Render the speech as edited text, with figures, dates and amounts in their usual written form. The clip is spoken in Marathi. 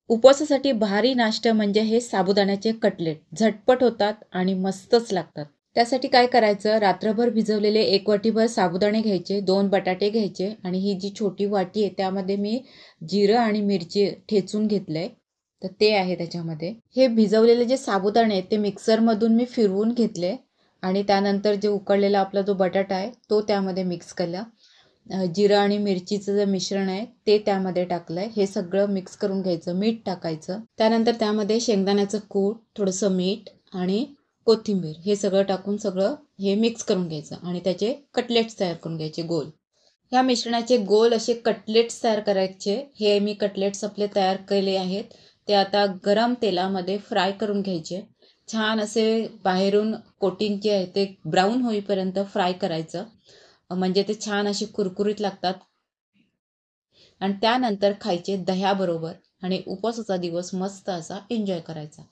उपवासासाठी भारी नाश्ता म्हणजे हे साबुदाण्याचे कटलेट. झटपट होतात आणि मस्तच लागतात. त्यासाठी काय करायचं, रात्रभर भिजवलेले 1 वाटीभर साबुदाणे घ्यायचे, 2 बटाटे घ्यायचे आणि ही जी छोटी वाटी आहे त्यामध्ये मी जिरं आणि मिरची ठेचून घेतलंय. तर ते आहे त्याच्यामध्ये. हे भिजवलेले जे साबुदाणे आहेत ते मिक्सरमधून मी फिरवून घेतले आणि त्यानंतर जे उकडलेला आपला जो बटाटा आहे तो त्यामध्ये मिक्स केला. जिरं आणि मिरचीचं जे मिश्रण आहे ते त्यामध्ये टाकलंय. हे सगळं मिक्स करून घ्यायचं. मीठ टाकायचं. त्यानंतर त्यामध्ये शेंगदाण्याचं कूट, थोडंसं मीठ आणि कोथिंबीर हे सगळं टाकून सगळं हे मिक्स करून घ्यायचं आणि त्याचे कटलेट्स तयार करून घ्यायचे गोल. ह्या मिश्रणाचे गोल असे कटलेट्स तयार करायचे. हे मी कटलेट्स आपले तयार केले आहेत. ते आता गरम तेलामध्ये फ्राय करून घ्यायचे. छान असे बाहेरून कोटिंग जे आहे ते ब्राऊन होईपर्यंत फ्राय करायचं. म्हणजे ते छान असे कुरकुरीत लागतात आणि त्यानंतर खायचे दह्याबरोबर आणि उपवासाचा दिवस मस्त असा एन्जॉय करायचा.